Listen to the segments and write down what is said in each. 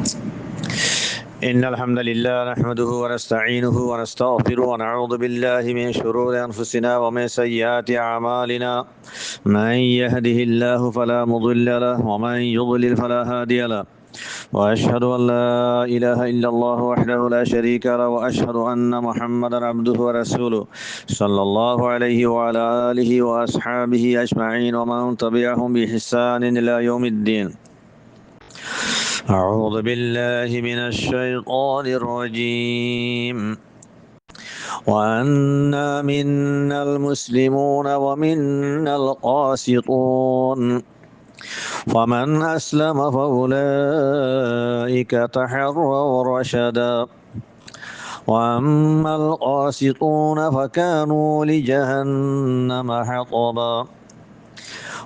إن الحمد لله نحمده ونستعينه ونستغفره ونعوذ بالله من شرور أنفسنا ومن سيئات أعمالنا. من يهده الله فلا مضل له ومن يضلل فلا هادي له. وأشهد أن لا إله إلا الله وحده لا شريك له وأشهد أن محمدا عبده ورسوله صلى الله عليه وعلى آله وأصحابه أجمعين ومن تبعهم بإحسان إلى يوم الدين. أعوذ بالله من الشيطان الرجيم. وأنا منا المسلمون ومنا القاسطون فمن أسلم فأولئك تحروا رشدا وأما القاسطون فكانوا لجهنم حطبا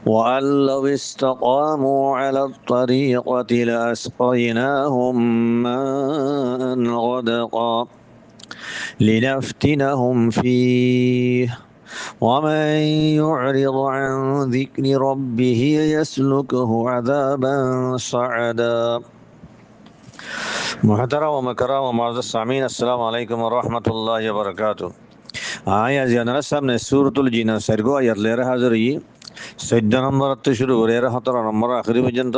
وأن لو استقاموا على الطريقة لأسقيناهم ماء غدقا لنفتنهم فيه ومن يعرض عن ذكر ربه يسلكه عذابا صعدا. محترم ومكرم ومعزز السامعين، السلام عليكم ورحمة الله وبركاته. آية زيادة سامنے سورة الجن سرگو آیت لے رہا حاضر یہ 14 নম্বর থেকে শুরু করে 17 নম্বর আখরি পর্যন্ত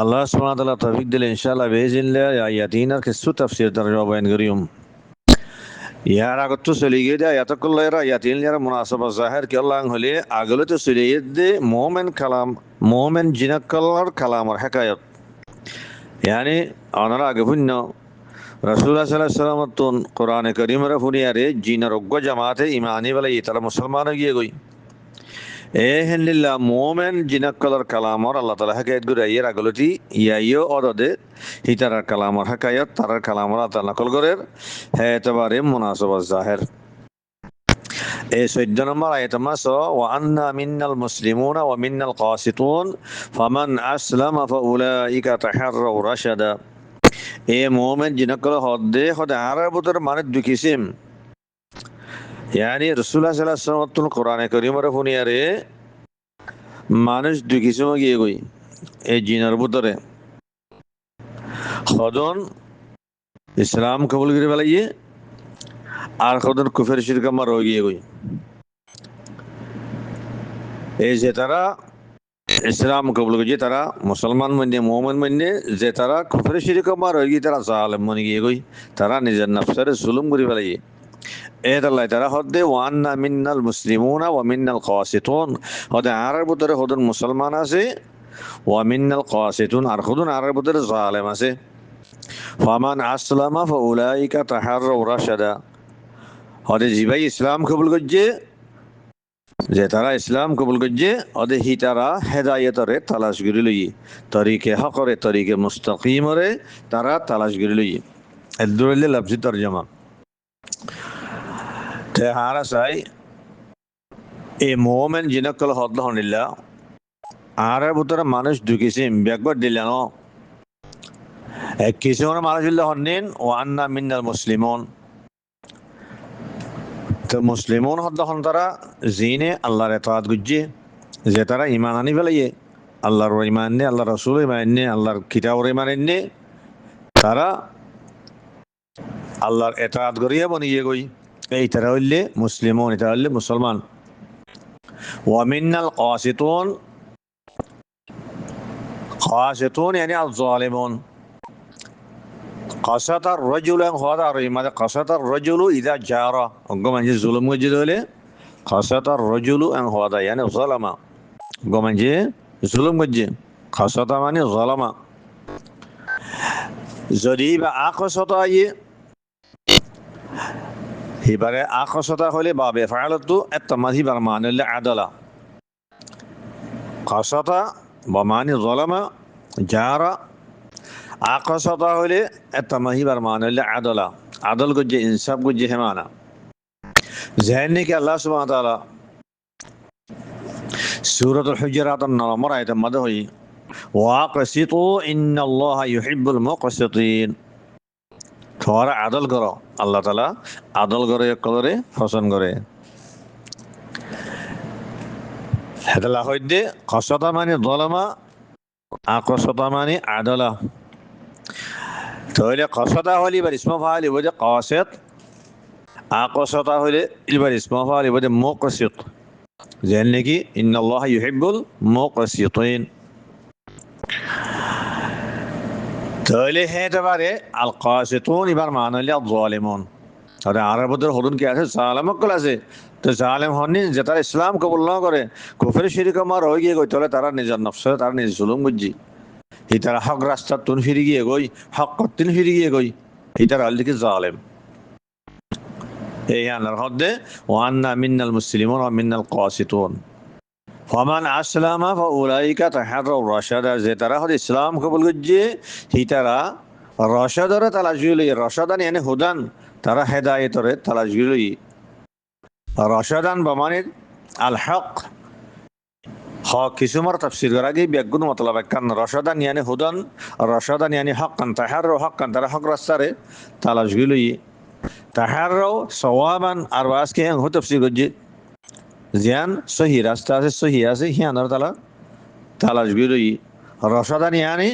আল্লাহ সুবহানাহু ওয়া তাআলা তৌফিক দিলে ইনশাআল্লাহ বেজিল্লাহ আয়াতিনার কিছু তাফসীর তরজমা বয়ান করিম। ইয়ার আগত তো চলে গিয়ে আয়াতকুল্লাহর আয়াতিন এর মুনাসাবা জাহির কি আল্লাহ হলে আগলে তো চলে গিয়ে মুমিন কালাম মুমিন জিনাকাল্লার কালামর হিকায়াত yani আনারা আগে ভিন্ন রাসূলুল্লাহ সাল্লাল্লাহু আলাইহি ওয়াসাল্লাম তুন কোরআনে কারীমের ফুনিয়ারে জিনার অজ্ঞ জামাতে ইমানি বলে তারা মুসলমান গিয়ে গই এহেনিল্লা মোমেন জিনাক্কলার কালামর আল্লাহ তাআলা হাকায়াত করে এর আগলতি ইয়াইও অদদে হিতারার কালামর হাকায়াত তারার কালামর আল্লাহ নকল করের হে এতবারে মুনাসাবা জাহির। এই 14 নম্বর আয়াত মাস ওয়া আন্না মিন্নাল মুসলিমুনা ওয়া মিন্নাল কাসিতুন ফামান আসলামা ফাউলাইকা তাহাররাউ রাশাদা। এ মোমেন জিনাক্কল হদে হদে আরবুতর মানে দুকিসিম yani রাসূলুল্লাহ সাল্লাল্লাহু আলাইহি ওয়াসাল্লাম কোরআনে কারীমের ফুনিয়ারে মানুষ দুই কিসিম গিয়ে গই এই জিনার ভিতরে খদন ইসলাম কবুল করে ফেলাইয়ে আর খদন কুফর শিরক মার হয়ে গিয়ে গই এই যে তারা ইসলাম কবুল করে তারা মুসলমান মানে মুমিন মানে যে তারা কুফর শিরক মার হয়ে গিয়ে তারা জালেম মানে গিয়ে গই তারা নিজের নফসের জুলুম করে ফেলাইয়ে এর আল্লাহ তাআলা হদে ওয়ান্না মিন্নাল মুসলিমুনা ওয়া মিন্নাল কাসিতুন হদে আরর ভিতরে হদন মুসলমান আছে ওয়া মিন্নাল কাসিতুন আর হদন আরর ভিতরে জালেম আছে। ফামান আসলামা ফাউলাইকা তাহাররাউ রাশাদা হদে জিবাই ইসলাম কবুল করছে যে তারা ইসলাম কবুল করছে হদে হি তারা হেদায়েতরে তালাশ করে লই তরিকে হকরে তরিকে মুস্তাকিমরে তারা তালাশ করে লই এদুরলে লফজি তরজমা তে হারা সাই এ মোমেন জিনাক্কল হদলহনিল্লাহ আরের ভিতরে মানুষ ঢুকিছিম ব্যাকবার দিলেন এক কিছু মানুষ হন্নিন ও আন্না মিন্নাল মুসলিমন তো মুসলিমন হদলহন তারা জিনে আল্লাহর ইতাআত গুজ্জে যে তারা ঈমান আনি ফেলাইয়ে আল্লাহর ঈমান নে আল্লাহর রাসূল ঈমান নে আল্লাহর কিতাবের ঈমান নে তারা আল্লাহর ইতাআত করিয়া বনিয়ে গই এই তারা হইলে মুসলিমন এটা হইলে মুসলমান। ওয়া মিন্নাল কাসিতুন কাসিতুন yani আল-জালিমুন কাসাতার রাজুলান হদা মানে কাসাতার রাজুলু ইযা জারা গমানজি জুলুম গজে হলে কাসাতার রাজুলু আন হদা yani যালামা গমানজি জুলুম গজে কাসাতা মানে যালামা যদি বা আকসাতা ইয়ে হিবারে আকসাতা হলে বাবে ফাআলাতু at-তামাজি বার মানে আদালা কাসাতা বা মানে যালামা জারা আকসাতা হলে at-তামাজি বার মানে আদালা আদল গজে ইনসাফ গজে হেমানা জানেন কি আল্লাহ সুবহানাহু ওয়া তাআলা সূরাতুল হুজুরাত নম্বর আয়াতের মধ্যে হই ওয়াকসিতু ইন্নাল্লাহা ইউহিব্বুল মুকসিতিন তোরা আদল করো আল্লাহ তাআলা আদল করে করে পছন্দ করে هذا هيدي قصدا ماني ظلمة أقصدا ماني عدلا তাহলে কসদা হলে এবার ইসমা ফাইল ইবদে কাসিত, আকসদা হলে এবার ইসমা ফাইল ইবদে মুকসিত। যেন নাকি ইন্নাল্লাহ ইউহিব্বুল মুকসিতিন। তাহলে হতে পারে আল কাসিতুন এবার মানে হলে যালিমুন। তাহলে আরবদের হদুন কি আছে? জালেম কল আছে। তো জালেম হননি যে তারা ইসলাম কবুল না করে কুফর শিরক মার হয়ে গিয়ে গই, তাহলে তারা নিজের নফস তারা নিজে জুলুম বুঝছি। হি তারা হক রাস্তা তুন ফিরে গিয়ে গই, হক করতিন ফিরে গিয়ে গই, হি তারা হল কি জালেম। এই আনার হদ্দে ওয়ান্না মিন্নাল মুসলিমুন ওয়া মিন্নাল কাসিতুন। ফামান আসলামা ফাউলাইকা তাহাররাউ রাশাদা, যে তারা হল ইসলাম কবুল করছে হি তারা রশাদরে তালাশ গিলি। রশাদান মানে হুদান, তারা হেদায়েতরে তালাশ গিলি। রশাদান বমানে আল হক, হক কিছুমার তাফসীর করা গিয়ে বেগুন মতলব কান রশাদান মানে হুদান, রশাদান মানে হকান, তাহাররাউ হকান, তারা হক রাস্তারে তালাশ গিলি। তাহাররাউ সওয়াবান আর আজকে হু তাফসীর করছে জিয়ান সহি রাস্তা আছে, সহি আছে হিয়ানার তালা তালাশ গিলি। রশাদান মানে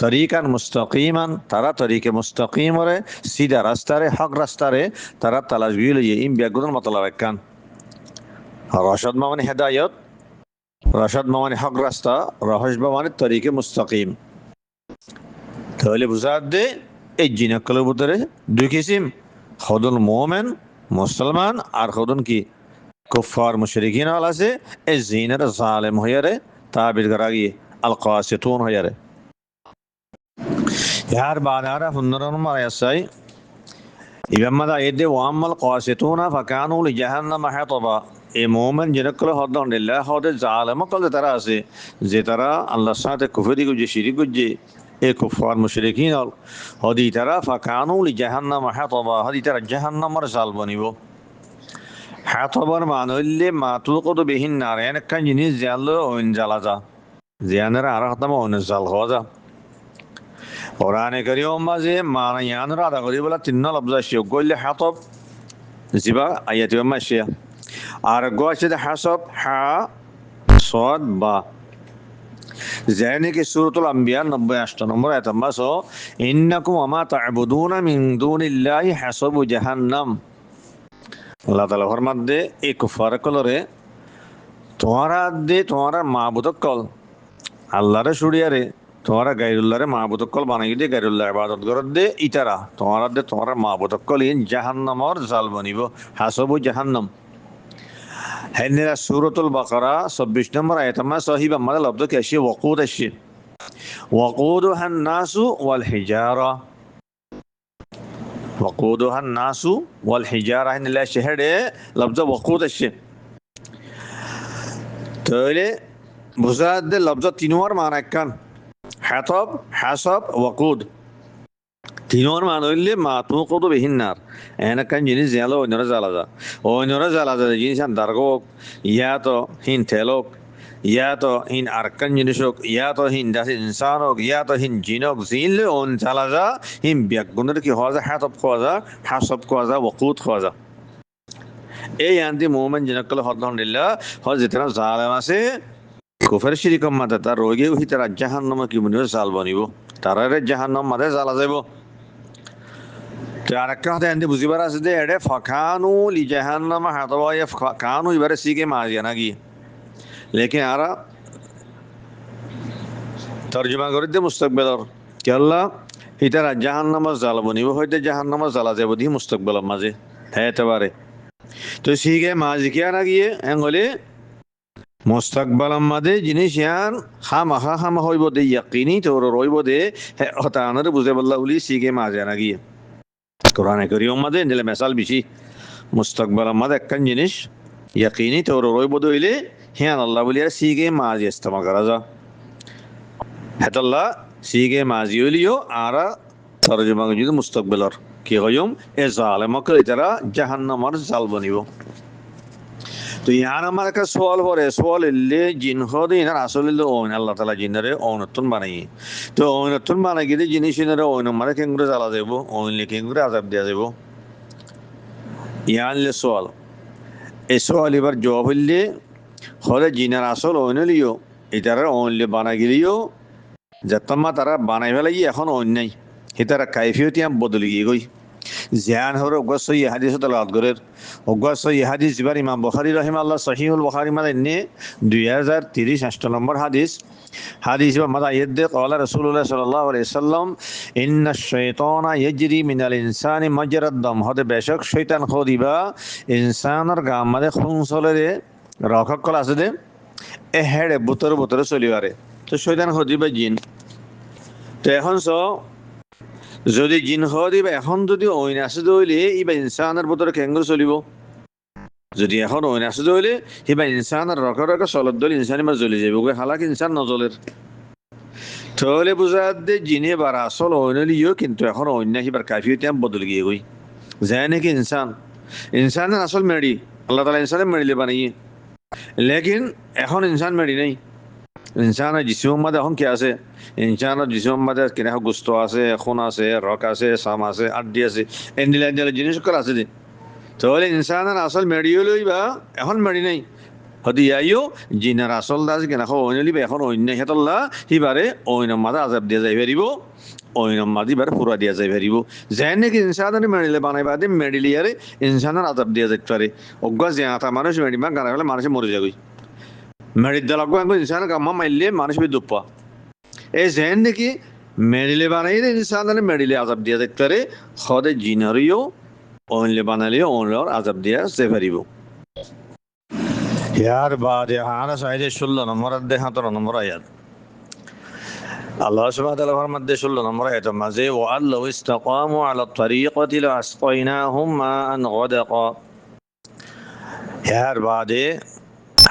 তরিকান মুস্তাকিমান, তারা তরিকে মুস্তাকিমরে সিধা রাস্তারে হক রাস্তারে তারা তালাশ গিলি। ইম বেগুন মতলব কান রশাদ মানে হেদায়ত, রশাদ মানে হক রাস্তা, রহস মানে তরিকে মুস্তাকিম। তাহলে বুঝাত দে এই জিনাকলের ভিতরে দুই কিসিম, খদুল মোমেন মুসলমান আর খদুন কি কুফার মুশরিকিন হল আছে। এই জিনের জালেম হইয়ারে তাবির করা গিয়ে আল কাসিতুন হইয়ারে। ইয়ার বাদারা 15 নম্বর আয়াত ইবাম্মাদা এদে ওয়াম্মাল কাসিতুনা ফাকানু লিজাহান্নাম হাতাবা। এই মোমেন জিনাকলে হদ্দাল্লাহ হদে জালেম কল তারা আছে যে তারা আল্লাহর সাথে কুফরি গুজে শিরিক গুজে এ কুফার মুশরিকিন হল হদি তারা ফাকানু লিজাহান্নাম হাতাবা, হদি তারা জাহান্নামের জাল বনিব। হাতবার মানুষলে মাতুকত বিহীন নারায়ণ একখান জিনিস জানলো ওইন জ্বালা যা জিয়ানের আর হাতামা ওইন জাল হওয়া যা। কোরআনে কারীম মাঝে মানে ইয়ানরা আদা করি বলা তিন লফজ আছে, গইলে হাতব জিবা আয়াতি মাসিয়া, আর গোয়াছে হাসব হা সদ বা। যেনে কি সূরাতুল আম্বিয়া 98 নম্বর আয়াত মাস ইন্নাকুম ওয়া মা তা'বুদুনা মিন দুনিল্লাহি হাসাবু জাহান্নাম। আল্লাহ তাআলা ফরমান দে এই কুফার কলরে তোমারা দে তোমারা মাবুদ কল আল্লাহরে ছুড়িয়ারে তোমারা গায়রুল্লাহরে মাবুদ কল বানাই দে, গায়রুল্লাহ ইবাদত করত দে, ইতারা তোমারা দে তোমারা মাবুদ কল ইন জাহান্নামর জাল বনিব, হাসাবু জাহান্নাম। হেনেরা সূরাতুল বাকারা 26 নম্বর আয়াত মা সাহিবা মাল লফজ কে আসে ওয়াকুদ আসে, ওয়াকুদুহান নাসু ওয়াল হিজারা, ওয়াকুদুহান নাসু ওয়াল হিজারা হেনেলা শহরে লফজ ওয়াকুদ আসে। তাহলে বুঝাত দে লফজ তিনবার মান একখান হাতব হাসব ওয়াকুদ। তিনবার মান হইলে মাতুকত বিহীন নার এনেকান জিনিস জালো অন্যরা জ্বালা যা, অন্যরা জ্বালা যা জিনিস দার্গক ইয়া তো হিন তেলক, ইয়া তো হিন আরকান জিনিস হোক, ইয়া তো হিন দাসি ইনসান হোক, ইয়া তো হিন জিনক জিনলে অন জ্বালা যা হিন ব্যাগুনের কি হওয়া যা, হাতব খাওয়া যা, হাসব খাওয়া যা, ওয়াকুদ খাওয়া যা। এই আন্তি মোমেন জিনাকল আলহামদুলিল্লাহ হয় যেতারা জালেম আছে কুফর শিরিক মাতে তার রোগে উহি তারা জাহান্নামে কি বনিব জাল বনিব, তারারে জাহান্নাম মাতে জ্বালা যাইব। তো আরেকটা কথা আন্তি বুঝিবার আছে যে এডে ফাকানু লি জাহান্নাম হাতাবা, কানু এবারে সিকে মাজিয়া নাকি, লেকিন আরা তর্জমা করে দে মুস্তাকবিলর কি আল্লাহ ইতারা জাহান্নামে জাল বনিব, হইতে জাহান্নামে জ্বালা যাইব দি মুস্তাকবিলের মাঝে হতে পারে। তো সিকে মাজি কি আর গিয়ে এঙ্গলে মুস্তাকবাল মাদে জিনিস ইয়ান খামাখা খামা হইব দে ইয়াকিনি তোর রইব দে হতানের বুঝে বললা বলি সিগে মাঝে না গিয়ে কোরআনে কারীম মাদে নিলে মেসাল বেশি মুস্তাকবাল মাদে একখান জিনিস ইয়াকিনি তোর রইব দইলে হিয়ান আল্লাহ বলি আর সিগে মাঝে ইস্তেমাল করা যা হেতাল্লাহ সিগে মাঝি হইলিও আর তরজমা যদি মুস্তাকবালর কি হইম এ জালেমক তারা জাহান্নামের জাল বনিব। তো ইয়ার আমার একটা সোয়াল পরে সোয়াল এলে জিন হদে ইনার আসলে ওন আল্লাহ তালা জিনারে অনতুন বানাই, তো অনতুন বানাই গেলে জিনিস ইনারে ওন মারে কেঙ্গুরে জ্বালা যাব, ওনলে কেঙ্গুরে আজাব দেওয়া যাব। ইয়ানলে সোয়াল এই সোয়াল এবার জবাব হইলে হলে জিনার আসল ওনলিও এটারে ওনলে বানাই গেলিও যতমা তারা বানাই ফেলাই এখন অন নাই হিতারা কাইফিয়তিয়াম বদলি গিয়ে গই জিয়ান হর অগ্গা সহি হাদিস তালাওয়াত করের অগ্গা সহি হাদিস জিবার ইমাম বুখারী রাহিমাহুল্লাহ সহিহুল বুখারী মানে নে 2030 নম্বর হাদিস হাদিস বা মাদা ইয়াদে ক্বালা রাসূলুল্লাহ সাল্লাল্লাহু আলাইহি সাল্লাম ইন্নাশ শাইতানা ইয়াজরি মিনাল ইনসানি মাজরাদ দাম হদে বেশক শয়তান খদিবা ইনসানের গামাদে খুন চলেরে রক্ষক কল আছে দে এ হেড়ে বুতরে চলিবারে তো শয়তান খদিবা জিন তো এখন যদি জিন খদিবা এখন যদি ওইন আছে দইলে ইবা ইনসানের বুতরে কেঙ্গুর চলিব যদি এখন ওইন আছে দইলে ইবা ইনসানের রক্ষক চলত দল ইনসানি মা জ্বলি যাবে হালাক ইনসান নজলের তাহলে বুঝা দে জিনে বার আসল ওইনলিও কিন্তু এখন অন্য হিবার কাফিয়তিয়াম বদল গিয়ে গই যায় নাকি ইনসানের আসল মেড়ি আল্লাহ তালা ইনসানের মেড়িলে বানিয়ে লেকিন এখন ইনসান মেড়ি নেই ইনসানের জিসিম মাদে এখন কি আছে ইনসানের জিসিম মাদে কিনা গুস্ত আছে খুন আছে রক আছে সাম আছে আড্ডি আছে এন্ডিলা জিনিস সকল আছে যে তাহলে ইনসানের আসল মেড়িও লইবা এখন মেড়ি নেই হদি আইও জিনার আসল দাস কেনা ওইনলি এখন অন্য হেতল্লা হিবারে ওইন মাদে আজাব দিয়া যাই পারিব ওইন মাদি বারে পুরা দিয়া যাই পারিব যেন নাকি ইনসানের মেডিলে বানাইবা দে মেডিলিয়ারে ইনসানের আজাব দিয়া যাইতে পারে অজ্ঞা যে আতা মানুষ মেডিমা গানা হলে মানুষ মরে যাবই মেডিদাল অজ্ঞা ইনসানের কাম্মা মাইলে মানুষ বি দুপ্পা এই যেন নাকি মেডিলে বানাইলে ইনসানের মেডিলে আজাব দিয়া যাইতে পারে হদে জিনারিও ওইনলে বানাইলেও ওইনর আজাব দিয়া যাই পারিব ইয়ার বাদে আনা সাইদে 16 নম্বর অধ্যায় 17 নম্বর আয়াত আল্লাহ সুবহানাহু ওয়া তাআলা ফরমাতে 16 নম্বর আয়াত মাঝে ওয়া আল্লাহু ইসতাকামু আলা তরিকাতি লাসকাইনাহুম মাআন গাদাকা ইয়ার বাদে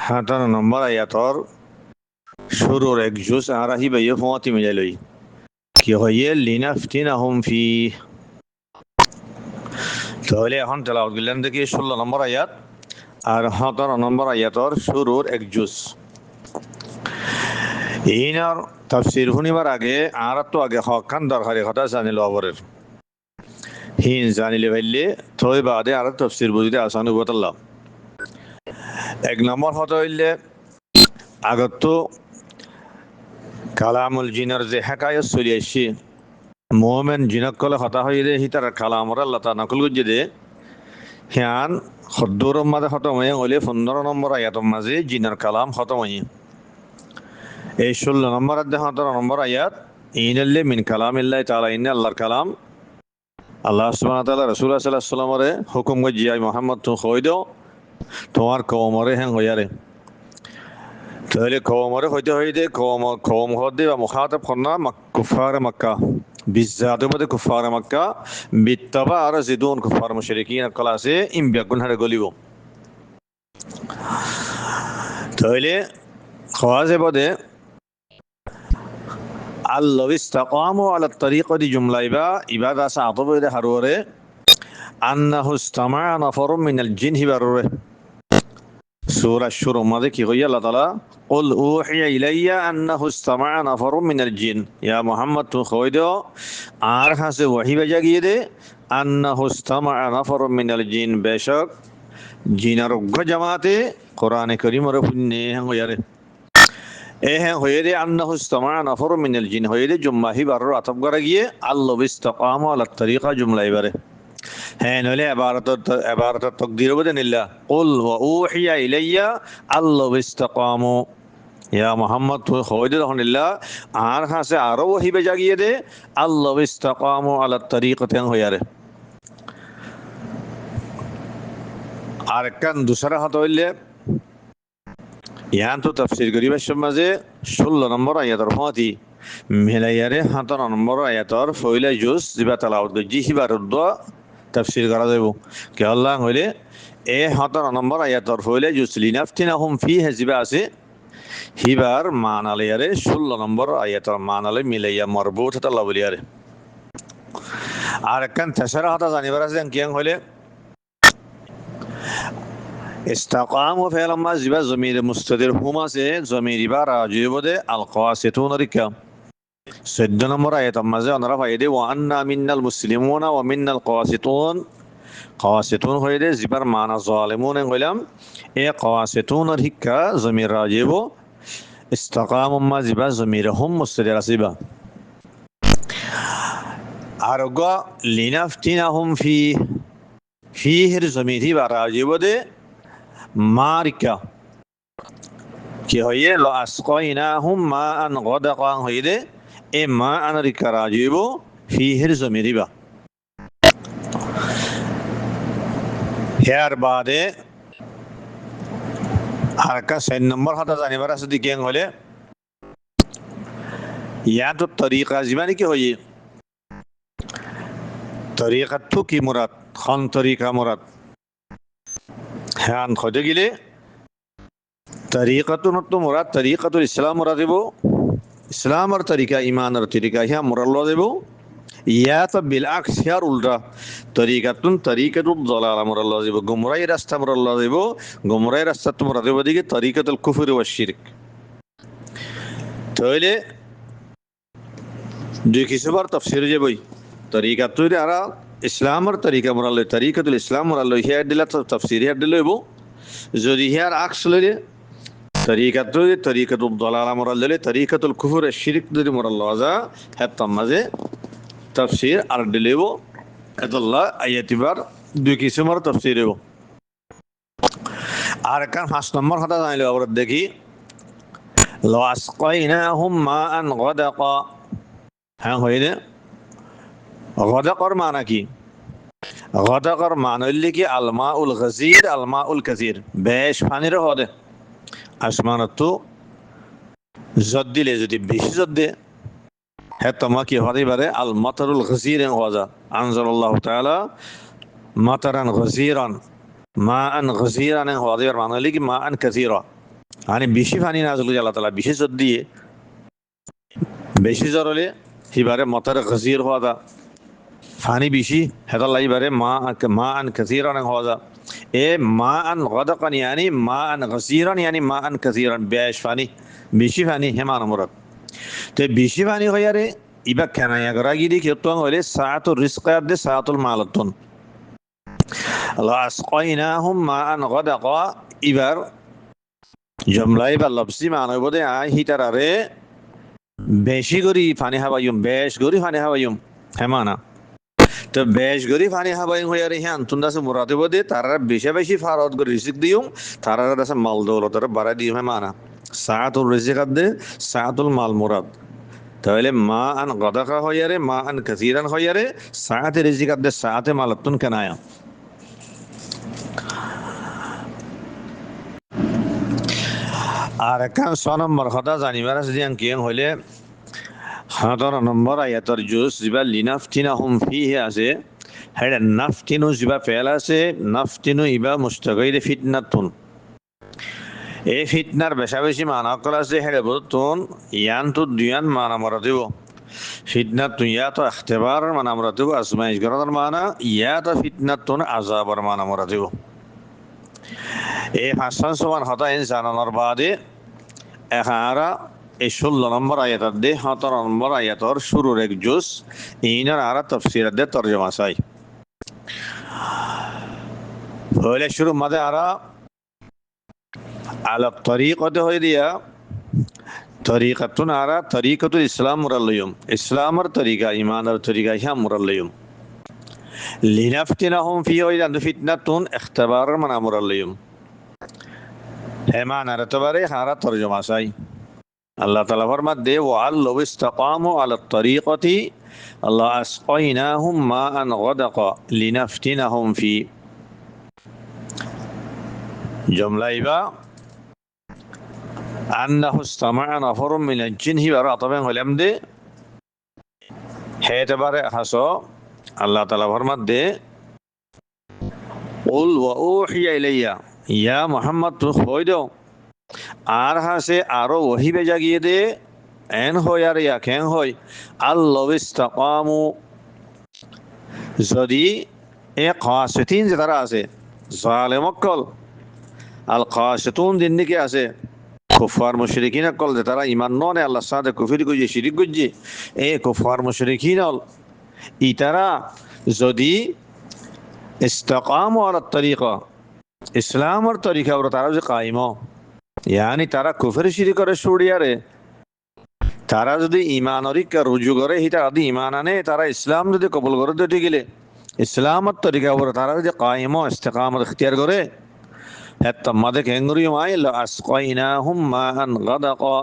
17 নম্বর আয়াতর শুরুর এক জুজ আরাহি বাইয়ে ফতি মিলাইলই কি হইয়ে লিনাফতিনাহুম ফি তাহলে এখন তেলাওয়াত করলেন দেখি 16 নম্বর আয়াত আর 17 নম্বর আয়াতর শুরুর এক জুজ ইনার তাফসীর শুনিবার আগে আর তো আগে হকান দরকারি কথা জানিল অবরের হিন জানিলে ভাইলে থই বাদে আর তাফসীর বুঝিতে আসান উবতাল্লাহ এক নম্বর হতে হইলে আগত কালামুল জিনার যে হেকায়ত চলি আসছে মোমেন জিনক কলে হতা হইলে হিতার কালামর আল্লাহ তা নকল গুজে দে হিয়ান খদ্দুর মাঝে খতম হয়ে হলে 15 নম্বর আয়াতর মাঝে জিনার কালাম খতম হয়ে এই 16 নম্বর অধ্যায় 17 নম্বর আয়াত ইনাল্লি মিন কালামিল্লাহি তাআলা ইন্না আল্লাহর কালাম আল্লাহ সুবহানাহু ওয়া তাআলা রাসূল সাল্লাল্লাহু আলাইহি ওয়াসাল্লামের হুকুম গজিয়াই মুহাম্মদ তো কই দাও তোমার কওমরে হ্যাঁ হইয়ারে তাহলে কওমরে হইতে কওম হদে বা মুখাতাব করনা কুফার মক্কা বিজাতে মধ্যে কুফার মক্কা বিত্তাবা আর জিদুন কুফার মুশরিকিন ক্লাসে ইম বেগুন হারে গলিব তাহলে খাওয়াজে বদে আল্লাহ ইস্তাকামু আলা তরিকাতি জুমলাইবা ইবাদা সাআতব ইদে হারুরে আন্নাহু ইস্তামা নাফারুম মিনাল জিন হিবারুরে সূরা শুরু মাঝে কি কইয়া আল্লাহ তাআলা কুল উহিয়া ইলাইয়া আন্নাহু ইস্তামা নাফারুম মিনাল জিন ইয়া মুহাম্মদ তু কইদো আর কাছে ওহী বাজা গিয়ে দে আন্নাহু ইস্তামা নাফারুম মিনাল জিন বেশক জিনার জামাতে কোরআনে কারীমের পুণ্যে হইয়ারে এ হ্যাঁ হয়ে দে আন্নাহু ইস্তামা নাফারুম মিনাল জিন হয়ে দে জুম্মা হিবারুর আতব করা গিয়ে আল্লাহ ইস্তাকামু আলা তরিকা জুমলা ইবারে হ্যাঁ নইলে এবারত তকদির বদে নিল্লা কুল ওয়া উহিয়া ইলাইয়া আল্লাহ ইস্তাকামু ইয়া মুহাম্মদ তো হইদে রহনিল্লাহ আর কাছে আরো ওহী বেজা গিয়ে দে আল্লাহ ইস্তাকামু আলা তরিকাতে হইয়ারে আর কান দুসরা হাত হইলে ইয়ান তো তাফসীর গরিবের সমাজে 16 নম্বর আয়াতর ফাতি মিলাইয়ারে 17 নম্বর আয়াতর ফয়লা জুজ জিবা তালাওয়াত গজি হিবারুদ তাফসীর করা যাব কে আল্লাহ হইলে এ 17 নম্বর আয়াতর ফয়লা জুজ লিনাফতিনাহুম ফি হিবা আছে হিবার মানালিয়ারে 16 নম্বর আয়াতর মানালে মিলাইয়া মারবুত আল্লাহ বলিয়ারে আর কান তাশরা হাতা জানিবার আছে কিয়াং হইলে استقاموا فعلما زبا ضمير مستتر هما سے ضمير بار راجع بده القاسطون ركا سد نمبر آیت مزه ان رفع يده وان منا المسلمون ومنا القاسطون قاسطون هيده زبر معنا ظالمون غلام اي قاسطون ركا ضمير راجع بو استقاموا ما زبا ضمير هم مستتر سبا আর গো লিনাফতিনাহুম ফিহির জমিহি বারাজিব দে মারিকা কি হইয়ে ল আসকাইনাহুম মা আন গদাকান হইদে এ মা আন রিকা রাজিব ফিহির জমিরিবা হেয়ার বাদে আর কা 4 নম্বর হাতা জানিবার আছে দিকে হলে ইয়া তো তরিকা জীবানি কি হইয়ে তরিকাত তো কি মুরাদ খান তরিকা মুরাদ হ্যাঁ খোঁজে গেলে তরিকাতুন তো মুরাদ তরিকাতুল ইসলাম মুরাদ দেব ইসলাম আর তরিকা ইমান আর তরিকা হ্যাঁ মুরাল্ল দেব ইয়া তো বিলআক্স হিয়ার উল্টা তরিকাতুন তরিকাতুল দালালা মুরাল্ল দেব গুমরাই রাস্তা মুরাল্ল দেব গুমরাই রাস্তা তো মুরাদ দেব দিকে তরিকাতুল কুফর ওয়া শিরক তাহলে দুই কিছুবার তাফসীর যে বই তরিকাতুল আর ইসলাম আর তরিকা মুরাল্ল তরিকাতুল ইসলাম মুরাল্ল হিয়ার দিলা তাফসীর হিয়ার দিলে হইব যদি হিয়ার আকস লইলে তরিকাতুল তরিকাতুল দালালা মুরাল্ল তরিকাতুল কুফর ওয়া শিরক যদি মুরাল্ল যা হাত্তা মাঝে তাফসীর আর দিলেও আল্লাহ আয়াতিবার দুই কিসমের তাফসীর হইব আর কান 5 নম্বর কথা জানিলে আবার দেখি ল আসকাইনাহুম মাআন গাদাকা হ্যাঁ হইলে গাদাকার মানে কি গাদাকার মানে হইলে কি আলমাউল গাজির আলমাউল কাসির বেশ পানির হদে আসমানত তো জদ দিলে যদি বেশি জদ দে হ্যাঁ তোমা কি হতে পারে আল মাতারুল গাজির ওয়াজা আনজালাল্লাহু তাআলা মাতারান গাজিরান মা আন গাজিরান হতে পারে মানে হইলে কি মা আন কাসিরা মানে বেশি পানি নাযিল করে আল্লাহ তাআলা বেশি জদ দিয়ে বেশি জ্বর হলে হিবারে মাতার গাজির হওয়া ফানি বেশি হেদাল লাইবারে মা আন কাসিরান হওয়া এ মা আন গাদাকান ইয়ানি মা আন গাজিরান ইয়ানি মা আন কাসিরান বেশ ফানি বেশি ফানি হেমান মুরাদ তো বেশি ফানি হইয়ারে ইবা কেনায়া গরাগি দি কেতন হইলে সাআতুর রিজকাত দে সাআতুল মালাতুন আল্লাহ আসকাইনাহুম মা আন গাদাকা ইবার জমলাই বা লফজি মানে বদে আই হিতারারে বেশি করি পানি হাবাইম বেশ করি পানি হাবাইম হেমানা তো বেশ করি পানি হাবাইম হইয়ারে হ্যাঁ তুন্দাসে মুরাদে বদে তারা বেশি বেশি ফারত করে রিজিক দিউম তারা দাসে মাল দৌলতরে বাড়াই দিউম হেমানা সাআতুল রিজকাত দে সাআতুল মাল মুরাদ তাহলে মা আন গাদাকা হইয়ারে মা আন কাসিরান হইয়ারে সাআতে রিজকাত দে সাআতে মালাতুন কেনায়া আর কান 6 নম্বর কথা জানিবার আছে যে কি হইলে 17 নম্বর আয়াতর জুস জিবা লিনাফতিনাহুম ফিহি আছে হেডা নাফতিনু জিবা ফেল আছে নাফতিনু ইবা মুস্তাগাইর ফিতনাতুন এই ফিতনার বেশা বেশি মানা করা আছে হেডা বলতুন ইয়ান তো দুয়ান মানা মরা দিব ফিতনাতুন ইয়া তো ইখতিবার মানা মরা দিব আজমাইশ করার মানা ইয়া তো ফিতনাতুন আযাবার মানা মরা দিব এই হাসান সমান হতা ইনসানার বাদে এখারা এই 16 নম্বর আয়াত দে 17 নম্বর আয়াতর শুরুর এক জুস ইনার আরা তাফসীর দে তরজমা চাই হলে শুরু মাঝে আরা আলা তরিকতে হয়ে দিয়া তরিকাতুন আরা তরিকাতুল ইসলাম মুরাল্লিয়ুম ইসলামের তরিকা ইমানের তরিকা হ্যাঁ মুরাল্লিয়ুম লিনাফতিনাহুম ফি ওয়াইদান ফিতনাতুন ইখতিবার মানা মুরাল্লিয়ুম হেমান আর তবারে হারা তরজমা চাই আল্লাহ তাআলা ফরমাত দে ওয়াল্লাউ ইসতাকামু আলা তরিকতি আল্লাহ আসকাইনাহুম মাআন গাদাকা লিনাফতিনাহুম ফি জমলাইবা আন্নাহু ইসতামা'a নাফারুম মিনাল জিনহি ওয়া রাতাবান হলাম দে হেতবারে হাসো আল্লাহ তাআলা ফরমাত দে কুল ওয়া উহিয়া ইলাইয়া ইয়া মুহাম্মদ তো কই দাও আর হাসে আরো ওহি বেজা গিয়ে দে এন হয় আর ইয়া কেন হয় আল্লাহ ইসতাকামু যদি এ কাসিতিন যারা আছে জালেমকল আল কাসিতুন দিনকে আছে কুফার মুশরিকিন কল তারা ঈমান ননে আল্লাহর সাথে কুফরি কইছে শিরক কইছে এ কুফার মুশরিকিন ইতারা যদি ইসতাকামু আলা তরিকা ইসলামের তরিকা ওরা তারা যে কায়েম ইয়ানি তারা কুফরি শিরিক করে ছড়িয়ারে তারা যদি ইমানরিকা রুজু করে হিটা আদি ইমান আনে তারা ইসলাম যদি কবুল করে দিতে গেলে ইসলামত তরিকা উপরে তারা যদি কায়েম ও ইস্তেকামত ইখতিয়ার করে হাত্তা মাদে কেঙ্গুরি মাই লা আসকাইনাহুম মাআন গাদাকা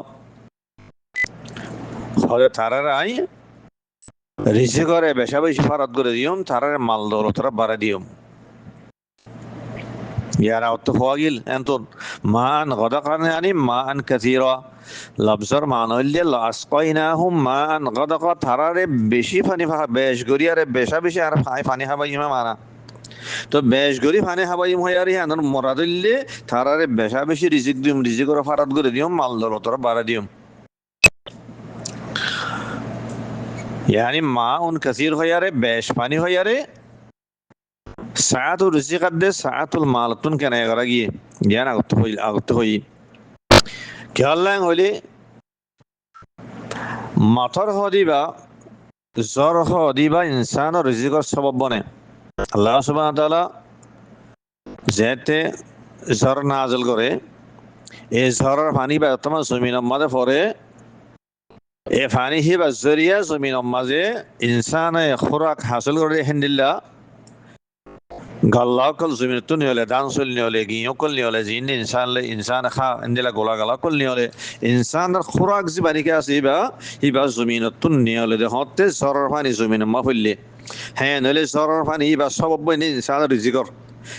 হলে তারারাই রিজি করে বেশা বেশি ফারাত করে দিয়ম তারার মাল দৌলতরা বাড়া দিয়ম ইয়ারা অর্থ হওয়া গিল এন্তন মান গদাকান yani মান কাসীরা লফজর মান হইলে লাসকাইনাহুম মান গদাকা তারারে বেশি পানি বেশ গরিয়ারে বেশা বেশি আর পানি খাবাইমা মানা তো বেশ গরি পানি খাবাইম হয় আর ইয়ানোর মরাদ হইলে তারারে বেশা বেশি রিজিক দিম রিজিকর ফারাত করে দিয়ম মাল দৌলতরা বাড়া দিয়ম yani মাউন কাসীর হয়ারে বেশ পানি হয়ারে সাআতুর রিজিকাত দে সাআতুল মালতুন কেন এগারা গিয়ে জ্ঞান আগত হই খেয়াল্লাং হইলে মাথর হদিবা জ্বর হদিবা ইনসানৰ রিজিকৰ সবব বনে আল্লাহ সুবহানাহু ওয়া তাআলা যেতে জ্বর নাযিল করে এই জ্বরের পানি বা তোমার জমিনের মাঝে পড়ে এ পানি হিবা জরিয়া জমিনের মাঝে ইনসানে খোরাক হাসিল করে হেন্দিল্লা galla kol zumin tun yole dansul yole giyo kol yole jin insan kha indila gola gala kol yole insan ar khurak zibani ka siba hiba zumin tun yole de hotte sorar pani zumin ma fulle he nole sorar pani hiba sabab bani insan rizikor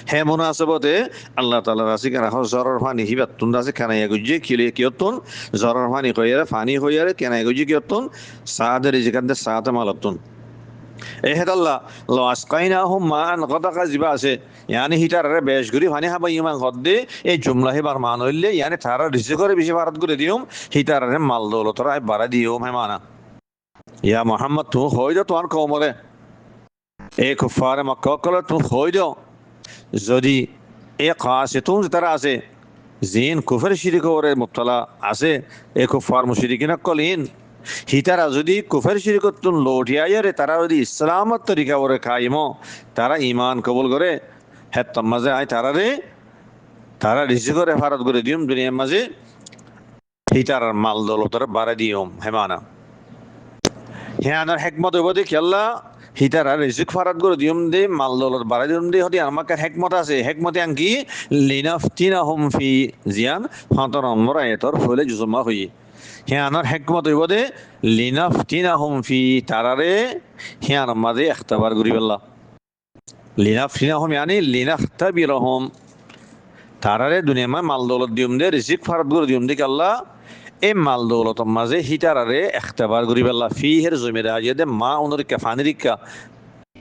he munasabote allah taala rasi kana sorar pani hiba tun rasi kana yaguje kile kiyotun sorar pani koyere fani hoyere kana yaguje kiyotun saad rizikat de saat malatun এহেদাল্লাহ ল আসকাইনাহুম মান গদাকা জিবা আছে ইয়ানি হিটারে বেশ গরি পানি হাবা ইমান গদে এই জুমলা Haber মান হইলে ইয়ানি তারা রিজিকরে বেশি ভারত করে দিওম হিটারে মাল দৌলতরা বাড়া দিওম হে মানা ইয়া মুহাম্মদ তু হইদো তোর কওমরে এ কুফারে মক্কা কলে তু হইদো যদি এ কাসিতুন তারা আছে জিন কুফর শিরক করে মুবতলা আছে এ কুফার মুশরিকিনা কলিন হিতারা যদি কুফর শিরকতুন লোটিয়ারে তারা যদি ইসলামত তরিকা করে কায়েমো তারা ঈমান কবুল করে হেত্তম মাঝে আই তারা রিজিকরে ফারাত করে দিম দুনিয়ার মাঝে হিতারার মাল দৌলতর বাড়া দিওম হেমানা হিয়ানার হিকমত হইবদে কি আল্লাহ হিতারা রিজিক ফারাত করে দিম দে মাল দৌলত বাড়া দিম দে হদি আমাকে হিকমত আছে হিকমতে আঙ্কি লিনাফতিনাহুম ফি জিয়ান ফাতর নম্বর আয়াতর ফলে জুজমা হই হিয়ানার হিকমত হইবদে লিনাফতিনাহুম ফি তারারে হিয়ান মাঝে ইখতিবার করিবাল্লাহ লিনাফতিনাহুম yani লিনাখতাবিরহুম তারারে দুনিয়া মা মাল দৌলত দিম দে রিজিক ফারাত করে দিম দে আল্লাহ এই মাল দৌলত মাঝে হিতারারে ইখতিবার করিবাল্লাহ ফি হের জমিরা আজে মা উনরিকা ফানিরিকা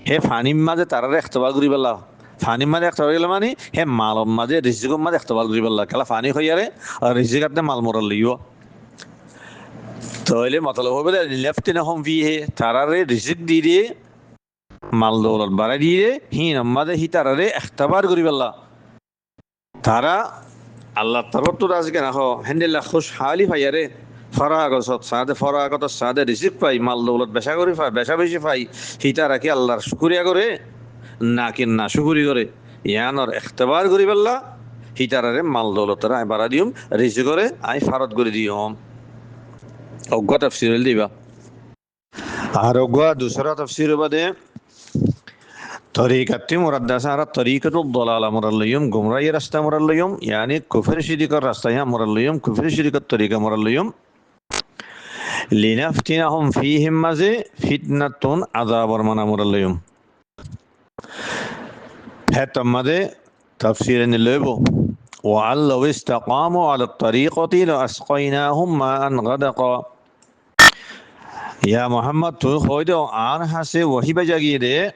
হে ফানিম মাঝে তারারে ইখতিবার করিবাল্লাহ ফানিম মাঝে ইখতিবার করিলে মানে হে মাল মাঝে রিজিক মাঝে ইখতিবার করিবাল্লাহ কালা ফানি হইয়ারে আর রিজিকাতে মাল মরল লিও তাহলে মতলব হবে লিনাফতিনাহুম ফিহি তারারে রিজিক দিয়ে মাল দৌলত বাড়াই দিয়ে হিন আমাদের হিতারারে ইখতিবার করিবাল্লাহ তারা আল্লাহ তরফ রাজকে রাখো হেন্দিল্লা খুশহালি পাইয়ারে ফরাগত সাদে রিজিক পাই মাল দৌলত বেশা করে পাই বেশা বেশি পাই হিতারা কি আল্লাহর শুকরিয়া করে নাকি না শুকরি করে ইয়ানর ইখতিবার করিবাল্লাহ হিতারারে মাল দৌলতরা আই বাড়া দিম রিজিক করে আই ফারত করে দিম অজ্ঞ তাফসীর দিবা আর অজ্ঞ দুসরা তাফসীর বাদে তরিকাতে মুরাদ্দাসা আর তরিকাতুদ দালালা মুরাল্লিয়ুম গুমরাহি রাস্তা মুরাল্লিয়ুম yani কুফর শিরকের রাস্তা ইয়া মুরাল্লিয়ুম কুফর শিরকের তরিকা মুরাল্লিয়ুম লিনাফতিনাহুম ফীহিম মাযে ফিতনাতুন আযাবর মানা মুরাল্লিয়ুম হেতমাদে তাফসীর নিলেবো وأن لو استقاموا على الطريقة لأسقيناهم ماء غدقا يا محمد تو خودو آن حسي وحي بجاگي دي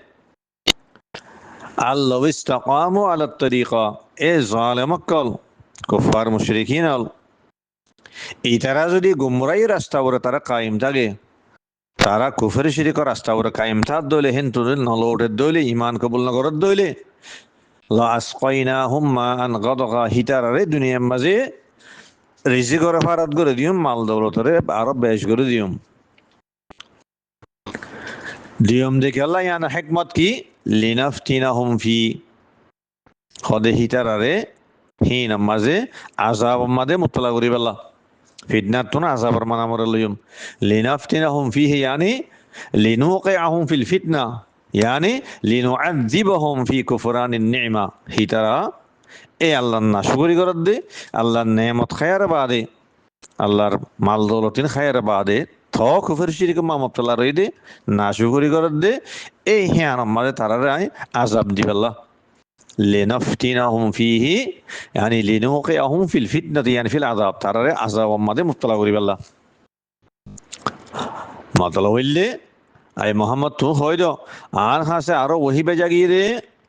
أن لو استقاموا على الطريقة اي ظالم اقل كفار مشركين ইতারা যদি গুমরাই রাস্তা ওরা তারা কায়েম থাকে তারা কুফর শিরক রাস্তা ওরা কায়েম থাক দলে হিন্দু নলওটের দলে ঈমান কবুল না করার দলে লা আসকাইনাহুম মাআন গাদগা হিতারারে দুনিয়ার মাঝে রিজিকরে ফারাত করে দিম মাল দৌলতরে আরো বেশ করে দিম দেখে আল্লাহ ইয়ানা হিকমত কি লিনাফতিনাহুম ফি খদে হিতারারে হিন মাঝে আযাব মাঝে মুতলা করিবাল্লাহ ফিতনাত তো না আযাবের মানা মরে লইম লিনাফতিনাহুম ফিহি ইয়ানি লিনুকিআহুম ফিল ফিতনা ইয়ানি লিনুআযযিবাহুম ফি কুফরানিন নি'মা হিতারা এ আল্লাহর নাশকরি করত দে আল্লাহর নেমত খায়ার বাদে আল্লাহর মাল দৌলতিন খায়ার বাদে থ কুফর শিরিক মা মুবতালা রই দে নাশকরি করত দে এই হ্যাঁ আমাদের তারারে আযাব দিবেল্লাহ লিনাফতিনাহুম ফিহি ইয়ানি লিনুকিআহুম ফিল ফিতনাতি ইয়ানি ফিল আযাব তারারে আযাব আমাদের মুবতালা করিবেল্লাহ মাতালা হইলে আই মোহাম্মদ তো হইল আর হাসে আরো ওহি বেজা গিয়ে রে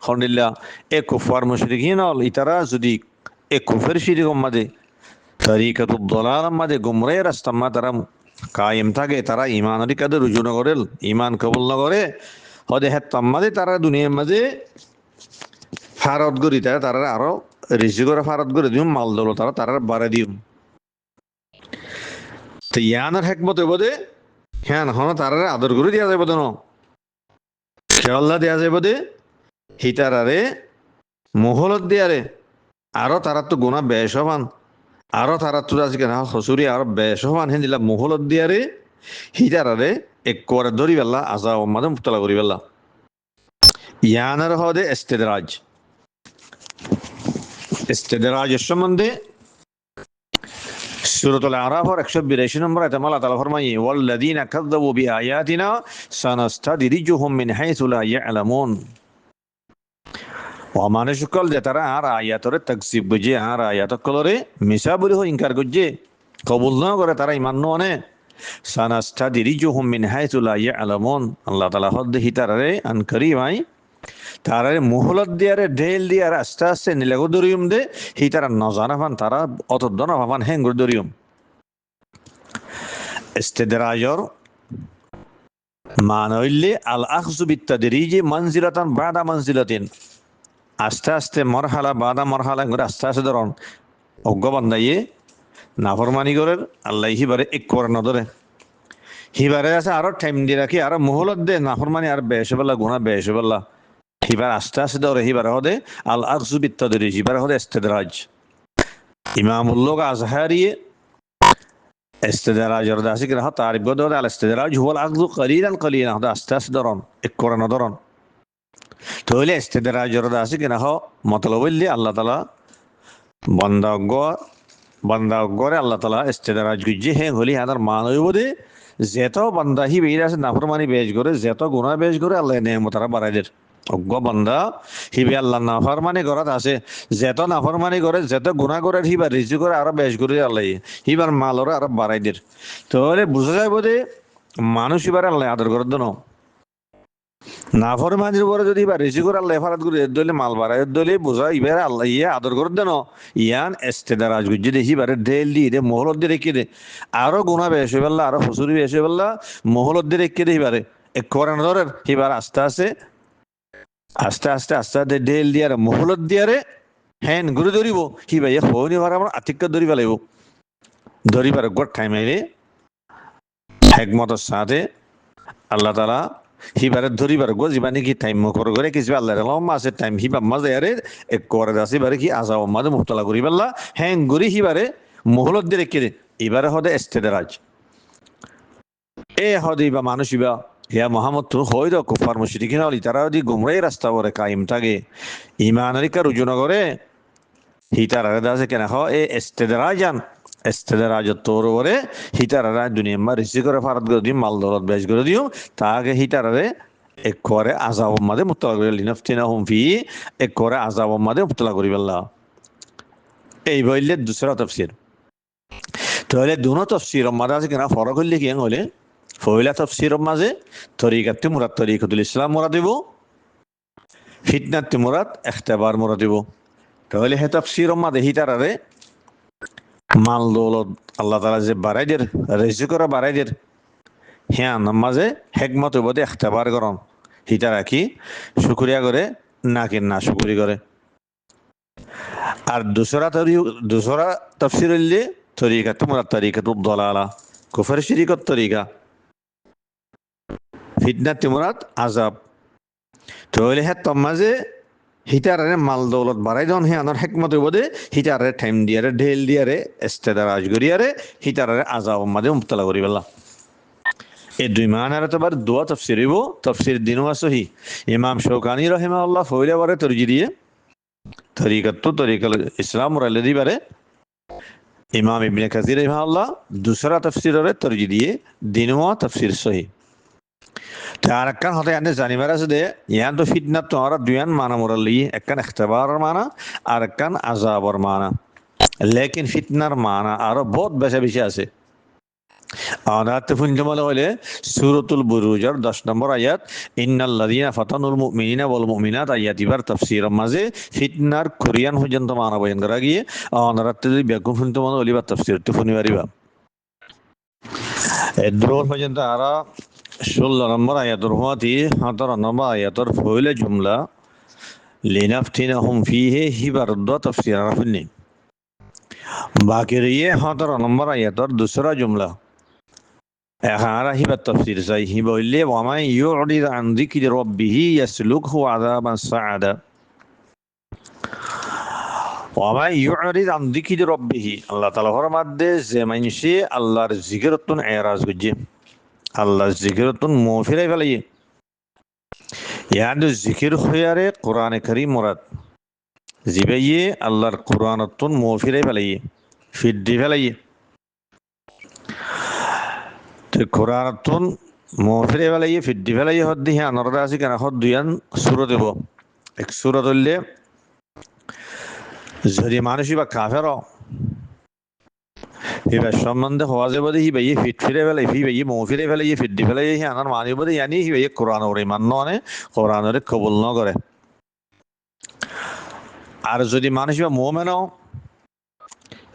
খন্ডিল্লা এ কুফার মুশরিকিন হল ইতারা যদি এ কুফের শিরিক মাদে তরিকাতুদ দলাল মাদে গুমরাহ রাস্তা মা তারা কায়েম থাকে তারা ঈমানের কাদে রুজু না করে ঈমান কবুল না করে হদে হে তাম্মাদে তারা দুনিয়ার মাঝে ফারত করি তারা আরো রিজি করে ফারত করে দিম মাল দৌলত তারা বাড়াই দিম তো ইয়ানের হেকমত বদে হ্যাঁ হন তারারে আদর করে দিয়া যাইব তো খেয়াল্লা দেয়া যাইব দে হিতারারে মহলত দিয়ারে আরো তারা তো গুণা বেশ হবান আরো তারা তো আজকে না হসুরি আরো বেশ হবান হেন দিলা মহলত দিয়ারে হিতারারে এক করে ধরি বেলা আজা মাদে মুক্তলা করি বেলা ইয়ানের হদে ইস্তেদরাজের সম্বন্ধে সূরাতুল আরাফের 182 নম্বর আয়াতে আল্লাহ তাআলা ফরমায় ওয়াল্লাযীনা কাযযাবু বিআয়াতিনা সানাস্তাদরিজুহুম মিন হাইসু লা ইয়ালামুন ও মানুষ সকল যে তারা আর আয়াতরে তাকসিব বুঝে আর আয়াতকলরে মিছা বলে ইনকার করছে কবুল না করে তারা ইমান ননে সানাস্তাদরিজুহুম মিন হাইসু লা ইয়ালামুন আল্লাহ তাআলা হদ হিতারে আন করিমাই তারারে মুহলত দিয়ারে ঢেল দিয়ারে আস্তে আস্তে নিলাগো দরিয়ম দে হিতারা নজানা ফান তারা অত দনা ভাবান হেঙ্গুর দরিয়ম ইস্তেদরাজর মানইলে আল আখযু বিত্তাদরিজি মানজিলাতান বাদা মানজিলাতিন আস্তে আস্তে মরহালা বাদা মরহালা করে আস্তে আস্তে ধরন অজ্ঞ বান্দাইয়ে নাফরমানি করে আল্লাহ হিবারে এক করে নধরে হিবারে আছে আরো টাইম দিয়ে রাখি আরো মুহলত দে নাফরমানি আর বেশে বললা গুণা বেশে বললা হিবার আস্তে আস্তে ধরে হিবার হদে আল আখযু বিত্তাদরিজি হিবার হদে ইস্তেদরাজ ইমামুল্লোগ আজহারিয়ে ইস্তেদরাজর দাসি কিনা তারিফ গদ আল ইস্তেদরাজ হুয়াল আখযু কলিলান কলিলান হদে আস্তে আস্তে ধরন এক করে নধরন তাহলে ইস্তেদরাজর দাসি কিনা হ মতলব হইলে আল্লাহ তাআলা বান্দাগরে আল্লাহ তাআলা ইস্তেদরাজ গুজে হে হলি আদার মানব দে যেত বান্দা হি বের আছে নাফরমানি বেশ করে যেত গুনাহ বেশ করে আল্লাহ নেমতরা বাড়াই দের অজ্ঞ বান্দা হিবে আল্লাহ নাফরমানি গরাত আছে যেত নাফরমানি করে যেত গুনাহ করে হিবা রিজি করে আরো বেশ করে আল্লাহ হিবার মালরে আরো বাড়াই দের তাহলে বুঝা যাইব যে মানুষ হিবার আল্লাহ আদর করে দেন নাফরমানির উপরে যদি বা রিজি করে আল্লাহ ফারাত করে দলে মাল বাড়াই দলে বোঝা ইবার আল্লাহ ইয়ে আদর করে দেন ইয়ান ইস্তেদরাজ গুজি দেখি বারে ঢেল দি দে মহলত দিয়ে রেখে দে আরো গুনাহ বেশ হয়ে বললা আরো হুসুরি বেশ হয়ে বললা মহলত দিয়ে রেখে দে হিবারে এক করে ধরের হিবার আস্তে আস্তে আস্তে আস্তে আস্তে আস্তে ঢেল দিয়ারে মহলত দিয়ারে হ্যান ঘুরে ধরিব কি ভাই হওনি ভার আমার আতিক্য ধরিব লাগব ধরিবার গোট টাইম আইলে হেকমতের সাথে আল্লাহ তাআলা হিবারে ধরিবার গো জীবানি কি টাইম মকর করে কিছু আল্লাহর লম্মা আছে টাইম হিবা মাঝে আরে এক করে দাসি বারে কি আজাব মাঝে মুক্তলা করি বললা হ্যান ঘুরি হিবারে মহলত দিয়ে রেখে দে এবারে হদে ইস্তেদরাজ এ হদে বা মানুষ ইবা ইয়া মোহাম্মদ তো হইদ কুফার মুশরিকিন হলি তারা যদি গুমরাই রাস্তা করে কায়েম থাকে ইমানের কা রুজু না করে হিতার দাসে কেন হ এ ইস্তেদরাজান ইস্তেদরাজ তোর ওরে হিতারা দুনিয়া মা রিসি করে ফারাত করে দিও মাল দৌলত বেশ করে দিও তাকে হিতারে এক করে আযাব মাদে মুতলা করে লিনাফতিনাহুম ফি এক করে আযাব মাদে মুতলা করি বললা এই বইলে দুসরা তাফসীর তাহলে দুনো তাফসীর মাদে আছে কেন ফরক হইলে কি হলে ফয়লা তাফসীর মাঝে তরিকাতে মুরাদ তরিকাতুল ইসলাম মুরাদ দিব ফিতনাতে মুরাদ ইখতিবার মুরাদ দিব তাহলে হে তাফসীর মাঝে হিতারে মাল দৌলত আল্লাহ তাআলা যে বাড়াই দের রিজিক করে বাড়াই দের হ্যাঁ নামাজে হেকমত বদে ইখতিবার করন হিতারা কি শুকরিয়া করে নাকি না শুকরি করে আর দুসরা তাফসীর হইলে তরিকাতে মুরাদ তরিকাতুদ দালালা কুফর শিরিকত তরিকা ফিতনাতে মুরাদ আযাব তাহলে হে তমাজে হিটারে মাল দৌলত বাড়াই দন হে আনার হেকমত বোধে হিটারে টাইম দিয়ারে ঢেল দিয়ারে এস্তেদার আজগরিয়ারে হিটারে আজাব মাঝে মুক্তলা করি বেলা এই দুই মানারে তো বার দোয়া তফসির হইব তফসির দিনও আসহি ইমাম শৌকানি রহিমাহুল্লাহ ফইলে বারে তরজি দিয়ে তরিকাল ইসলাম রাইলে বারে ইমাম ইবনে কাসির রহিমাহুল্লাহ দুসরা তফসিরে তরজি দিয়ে দিনও তফসির সহি আর একখান হতে আনে জানিবার আছে দে ইয়ান তো ফিতনাত তো আর দুয়ান মানা মোরালি একখান ইখতিবারের মানা আর একখান আযাবের মানা লেকিন ফিতনার মানা আরো বহুত বেশি বেশি আছে আনাত ফুনজমাল হলে সূরাতুল বুরুজের 10 নম্বর আয়াত ইন্নাল্লাযীনা ফাতানুল মুমিনিনা ওয়াল মুমিনাত আয়াত ইবার তাফসীর মাঝে ফিতনার কোরিয়ান পর্যন্ত মানা বয়ান করা গিয়ে আনাত যদি বেকুম ফুনজমাল হলে বা তাফসীর তো ফুনিবারিবা এদ্রোল পর্যন্ত আর 16 নম্বর আয়াতের হওয়াতে 17 নম্বর আয়াতের ফইলে জুমলা লিনাফতিনাহুম ফিহি হিবারদ তাফসীর আরাফিনি বাকি রয়ে 17 নম্বর আয়াতের দুসরা জুমলা এখানে হিবার তাফসীর চাই হিবা হইলে ওয়ামা ইউরিদ আন যিকরি রাব্বিহি ইয়াসলুকহু আযাবান সাআদা ওয়ামা ইউরিদ আন যিকরি রাব্বিহি আল্লাহ তাআলা ফরমাদে যে মানুষে আল্লাহর জিকিরতুন এরাজ গুজে আল্লাহর জিকিরতুন মুফিরাই ফেলাই ইয়াদ জিকির হইয়ারে কোরআনে কারীম মুরাদ জিবাইয়ে আল্লাহর কোরআনতুন মুফিরাই ফেলাই ফিদ্দি ফেলাই তো কোরআনতুন মুফিরাই ফেলাই ফিদ্দি ফেলাই হদ্দি হ্যাঁ নরদা আছে কেন হদ দুয়ান সূরা দেব এক সূরা ধরলে যদি মানুষই বা কাফের এবার সম্বন্ধে হওয়া যাবে হি ভাই ফিট ফিরে ফেলাই ফি ভাই মৌ ফিরে ফেলাই ফিড্ডি ফেলাই আনার মানি বোধ জানি হি ভাই কোরআন ওরে মান্য আনে কোরআনের কবুল ন করে আর যদি মানুষ বা মৌ মেন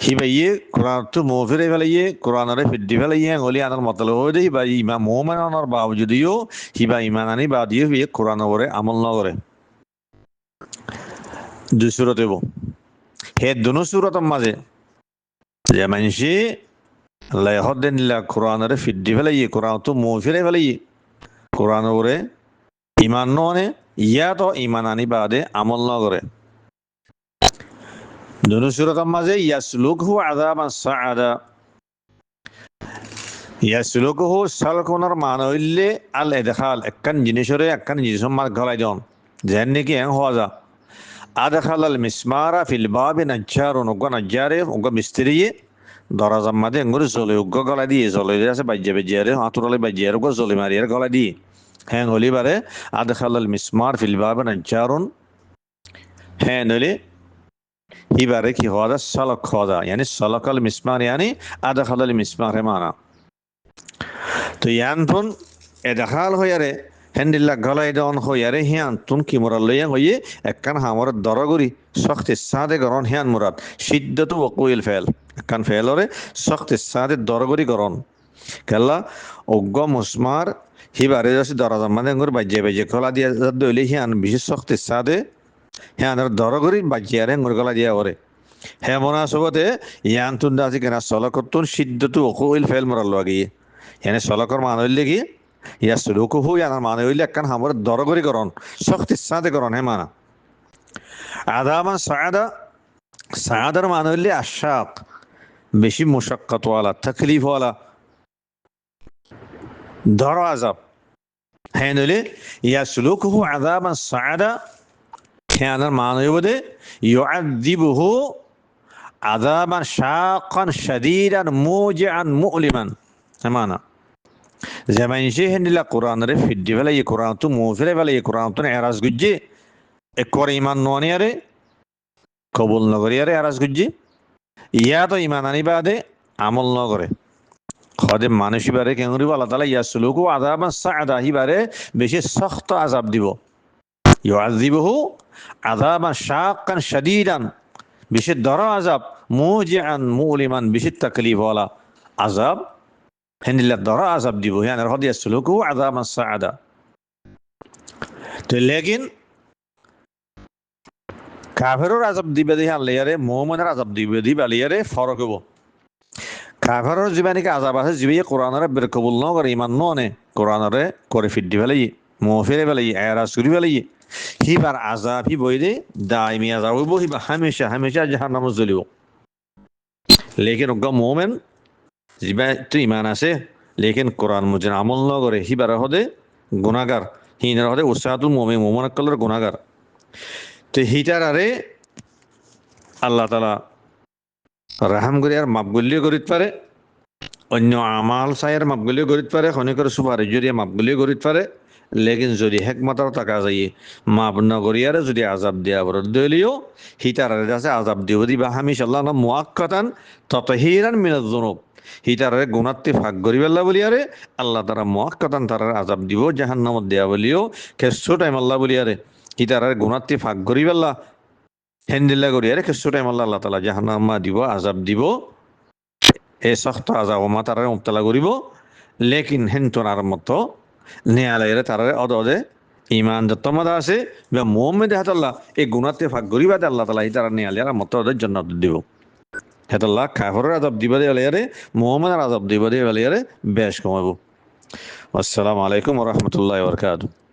হি ভাই কোরআন তো মৌ ফিরে ফেলাই কোরআনের ফিড্ডি ফেলাই হলি আনার মতলব হয়ে দেই বা ইমা মৌ মেনানোর বাব যদিও হি বা ইমান আনি বা দিয়ে কোরআন ওরে আমল ন করে দুই সূরতে হে দুনো সূরতের মাঝে যে মানুষে আল্লাহ হদ্দিনিল্লাহ কোরআনের ফিড্ডি ফেলাই কোরআন তো মৌ ফিরে ফেলাই কোরআন ওরে ইমান ননে ইয়া তো ইমান আনি বাদে আমল ন করে দুনো সূরতের মাঝে ইয়াসলুকহু আযাবান সাআদা ইয়াসলুকহু সালকুনার মান হইলে আল ইদখাল একখান জিনিসরে একখান জিনিসের মাঝ গলাই দন যেন নাকি এং হওয়া যা আদখাল আল মিসমারা ফিল বাবি নাজ্জারুন ওগা নাজ্জারে ওগা মিস্ত্রি দরাজার মাঝে এঙ্গুর জলে উগ্র গলা দিয়ে জলে আছে বাজ্যে বাজ্যারে হাতুরালে বাজ্যারে ওগা জলে মারিয়ার গলা দিয়ে হ্যাঁ হলি বারে আদখাল আল মিসমার ফিল বাবি নাজ্জারুন হ্যাঁ নলে হিবারে কি হওয়া যা সলক হওয়া যা यानी সলকাল মিসমার यानी আদখাল আল মিসমার মানা তো ইয়ানতুন এদখাল হইয়ারে হেন্দিল্লা গলাই দন হইয়ারে হিয়ান তুন কি মুরাদ লইয়া হইয়ে একখান হামর দরগরি সখতে সাদে গরন হিয়ান মুরাদ সিদ্ধতু ওকুইল ফেল একখান ফেলরে সখতে সাদে দরগরি গরন কেলা অজ্ঞ মুসমার হিবারে যাচ্ছে দরাজার মানে বাজ্যে বাজ্যে খোলা দিয়া দইলে হিয়ান বিশেষ সখতে সাদে হিয়ানের দরগরি বাজ্যারে গলা দিয়া ওরে হ্যাঁ মনে আসবতে ইয়ান তুন আছে কেনা সলকতুন সিদ্ধতু ওকুইল ফেল মুরাদ লাগিয়ে এনে সলকর মান হইলে কি ইয়াসলুকুহু ইয়ানার মানে হইলে একখান হামর দরগরি করন শক্তি সাথে করন হে মানা আদামান সাআদা সাআদার মানে হইলে আশাক বেশি মুশাক্কাত ওয়ালা তাকলিফ ওয়ালা দর আযাব হ্যাঁ নইলে ইয়াসলুকুহু আযাবান সাআদা ইয়ানার মানে হইবদে ইউআযিবুহু আযাবান শাকান শাদীদান মুজিআন মুলিমান হে মানা যে মানুষে হেন্দিলা কোরআনরে ফিড্ডি ফেলাই কোরআন তো মুফিরে ফেলাই কোরআন তো এরাজ গুজ্জি একবার ইমান ননি আরে কবুল নগরি আরে এরাজ গুজ্জি ইয়া তো ইমান আনি বাদে আমল ন করে খদে মানুষই বারে কেঙ্গুরি আল্লাহ তাআলা ইয়াসলুকু আযাবান সাআদা হিবারে বেশি সখ্ত আযাব দিব ইউআযিবুহু আযাবান শাকান শাদীদান বেশি দর আযাব মুজিআন মুলিমান বেশি তাকলিফ ওয়ালা আযাব হেন্দিল্লা দরা আযাব দিব ইয়ান আর হদিয়া সুলুকু আযাবান সাআদা তো লেকিন কাফেরর আযাব দিবে দি আল্লাহরে মুমিনের আযাব দিবে দি আল্লাহরে ফরক হবো কাফেরর জীবনিকে আযাব আছে জিবে কোরআনরে বের কবুল ন করে ঈমান ননে কোরআনরে করে ফিড্ডি ফেলাই মুফিরে ফেলাই এরাজ করি ফেলাই হিবার আজাব হি বইলে দাইমি আজাব হইব হিবা হামেশা হামেশা জাহান্নামে জ্বলিব লেকিন অজ্ঞ মোমেন যিবা তো ইমান আছে লেকিন কোরআন মুজিন আমল নগরে হিবার হদে গুণাগার হিনার হদে উৎসাহাতুল মোমেনাক্কলের গুণাগার তো হিটার আরে আল্লাহ তালা রাহাম করি আর মাপগুলিও করিত পারে অন্য আমাল চাইয়ের মাপগুলিও করিত পারে খনিকর সুপারিশ জরিয়া মাপগুলিও করিত পারে লেকিন যদি হেকমতার টাকা যাই মাপ নগরিয়ারে যদি আজাব দিয়া বরদ দিলেও হিটার আছে আজাব দিব দিবা হামিশ আল্লাহ মুআক্কাতান তাতহীরান মিনাজ যুনুব হিটারে গুণাত্তি ভাগ করি পেলা বলিয়ারে আল্লাহ তারা মুআক্কাতান তারা আজাব দিব জাহান্নামত দেয়া বলিও কেসু টাইম আল্লাহ বলিয়ারে হিটারে গুণাত্তি ভাগ করি পেলা হেন্দিল্লা করিয়ারে কেসু টাইম আল্লাহ আল্লাহ তালা জাহান্নামা দিব আজাব দিব এই সখ্ত আজাব মা তারা মুবতালা করিব লেকিন হেন্তনার মতো নেয়ালাইরে তারারে অদে ইমান যত্তমাদা আছে বা মোহাম্মদ হাতাল্লাহ এই গুণাতে ভাগ করিবাতে আল্লাহ তালা এই তারা নেয়ালিয়ার মতো ওদের জান্নাত দিব হেতাল্লাহ কাফরের আজাব দিবা দিয়ে আলিয়ারে মোহাম্মদের আজাব দিবা দিয়ে আলিয়ারে বেশ কমাবো আসসালামু আলাইকুম ওয়া রাহমাতুল্লাহি ওয়া বারাকাতুহু